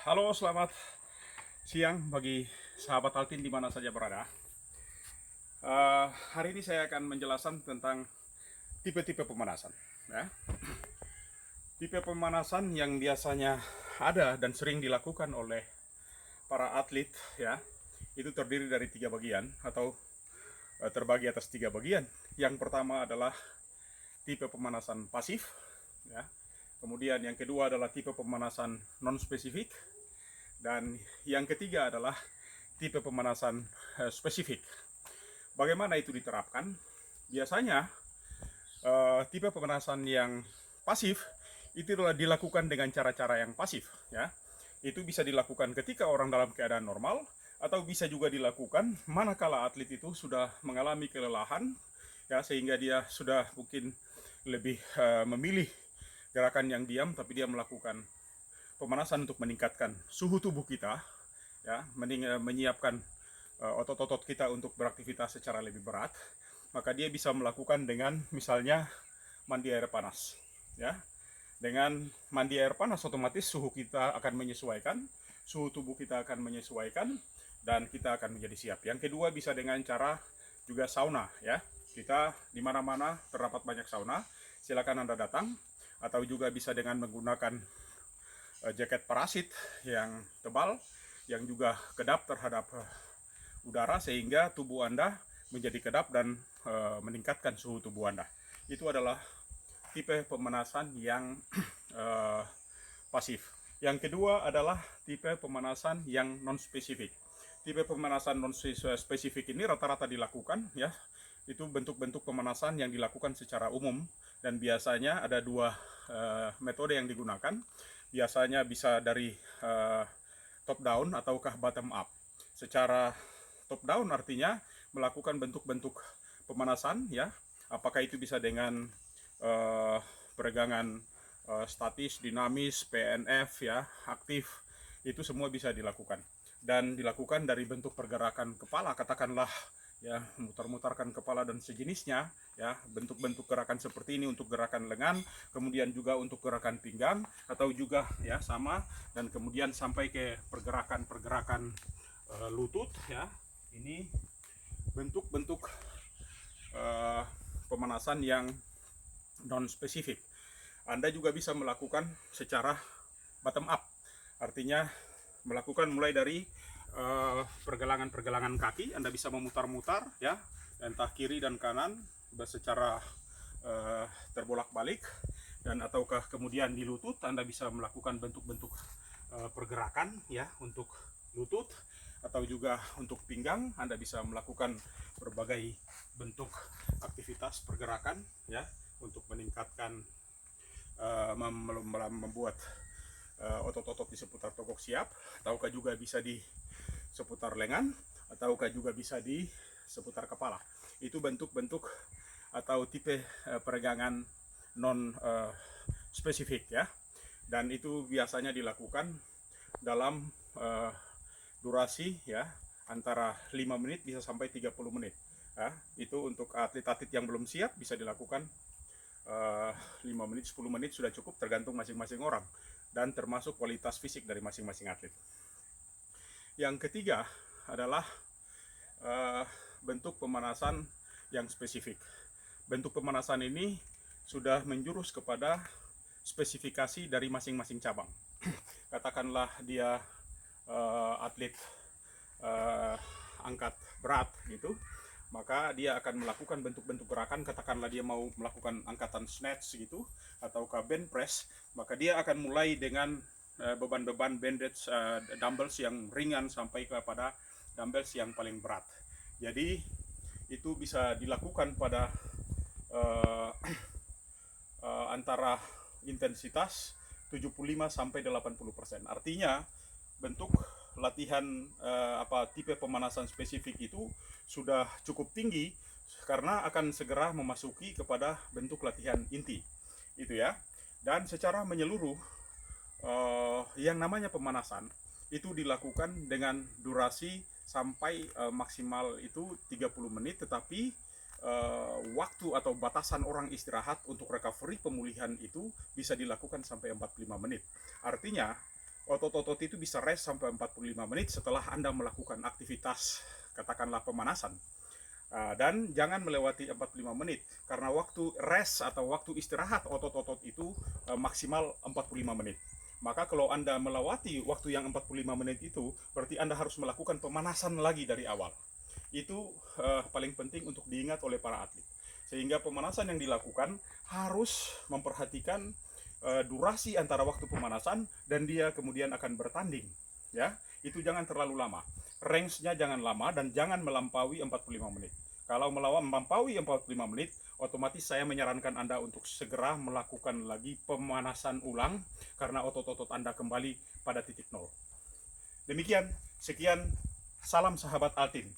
Halo, selamat siang bagi sahabat Altin di mana saja berada. Hari ini saya akan menjelaskan tentang tipe-tipe pemanasan. Ya. Tipe pemanasan yang biasanya ada dan sering dilakukan oleh para atlet, ya, itu terdiri dari 3 bagian atau terbagi atas 3 bagian. Yang pertama adalah tipe pemanasan pasif, ya. Kemudian yang kedua adalah tipe pemanasan non spesifik, dan yang ketiga adalah tipe pemanasan spesifik. Bagaimana itu diterapkan? Biasanya tipe pemanasan yang pasif itu adalah dilakukan dengan cara-cara yang pasif, ya. Itu bisa dilakukan ketika orang dalam keadaan normal, atau bisa juga dilakukan manakala atlet itu sudah mengalami kelelahan, ya, sehingga dia sudah mungkin lebih memilih gerakan yang diam, tapi dia melakukan pemanasan untuk meningkatkan suhu tubuh kita, ya, menyiapkan otot-otot kita untuk beraktivitas secara lebih berat. Maka dia bisa melakukan dengan misalnya mandi air panas, ya. Dengan mandi air panas otomatis suhu kita akan menyesuaikan, suhu tubuh kita akan menyesuaikan, dan kita akan menjadi siap. Yang kedua bisa dengan cara juga sauna, ya. Kita di mana-mana terdapat banyak sauna, silakan Anda datang, atau juga bisa dengan menggunakan jaket parasit yang tebal yang juga kedap terhadap udara, sehingga tubuh Anda menjadi kedap dan meningkatkan suhu tubuh Anda. Itu adalah tipe pemanasan yang pasif. Yang kedua adalah tipe pemanasan yang non spesifik. Tipe pemanasan non spesifik ini rata-rata dilakukan, ya, itu bentuk-bentuk pemanasan yang dilakukan secara umum, dan biasanya ada 2 metode yang digunakan. Biasanya bisa dari top down ataukah bottom up. Secara top down artinya melakukan bentuk-bentuk pemanasan, ya, apakah itu bisa dengan peregangan statis, dinamis, PNF, ya, aktif, itu semua bisa dilakukan, dan dilakukan dari bentuk pergerakan kepala, katakanlah, ya, mutar-mutarkan kepala dan sejenisnya, ya, bentuk-bentuk gerakan seperti ini untuk gerakan lengan, kemudian juga untuk gerakan pinggang, atau juga, ya, sama, dan kemudian sampai ke pergerakan-pergerakan lutut, ya. Ini bentuk-bentuk pemanasan yang non spesifik. Anda juga bisa melakukan secara bottom up, artinya melakukan mulai dari pergelangan-pergelangan kaki. Anda bisa memutar-mutar, ya, entah kiri dan kanan secara terbolak-balik, dan ataukah kemudian di lutut Anda bisa melakukan bentuk-bentuk pergerakan, ya, untuk lutut, atau juga untuk pinggang Anda bisa melakukan berbagai bentuk aktivitas pergerakan, ya, untuk meningkatkan membuat otot-otot di seputar tokok siap, ataukah juga bisa di seputar lengan, ataukah juga bisa di seputar kepala. Itu bentuk-bentuk atau tipe peregangan non spesifik, ya, dan itu biasanya dilakukan dalam durasi, ya, antara 5 menit bisa sampai 30 menit, ya. Itu untuk atlet-atlet yang belum siap bisa dilakukan 5 menit, 10 menit sudah cukup, tergantung masing-masing orang dan termasuk kualitas fisik dari masing-masing atlet. Yang ketiga adalah bentuk pemanasan yang spesifik. Bentuk pemanasan ini sudah menjurus kepada spesifikasi dari masing-masing cabang. Katakanlah dia atlet angkat berat gitu, maka dia akan melakukan bentuk-bentuk gerakan, katakanlah dia mau melakukan angkatan snatch gitu, atau bench press, maka dia akan mulai dengan beban-beban bandage dumbbells yang ringan sampai kepada dumbbells yang paling berat. Jadi itu bisa dilakukan pada antara intensitas 75 sampai 80%. Artinya bentuk latihan tipe pemanasan spesifik itu sudah cukup tinggi karena akan segera memasuki kepada bentuk latihan inti. Itu, ya. Dan secara menyeluruh yang namanya pemanasan itu dilakukan dengan durasi sampai maksimal itu 30 menit, tetapi waktu atau batasan orang istirahat untuk recovery pemulihan itu bisa dilakukan sampai 45 menit. Artinya Otot-otot itu bisa rest sampai 45 menit setelah Anda melakukan aktivitas, katakanlah pemanasan. Dan jangan melewati 45 menit, karena waktu rest atau waktu istirahat otot-otot itu maksimal 45 menit. Maka kalau Anda melewati waktu yang 45 menit itu, berarti Anda harus melakukan pemanasan lagi dari awal. Itu paling penting untuk diingat oleh para atlet. Sehingga pemanasan yang dilakukan harus memperhatikan durasi antara waktu pemanasan dan dia kemudian akan bertanding. Ya, itu jangan terlalu lama. Range-nya jangan lama dan jangan melampaui 45 menit. Kalau melampaui 45 menit, otomatis saya menyarankan Anda untuk segera melakukan lagi pemanasan ulang karena otot-otot Anda kembali pada titik nol. Demikian, sekian, salam sahabat Altim.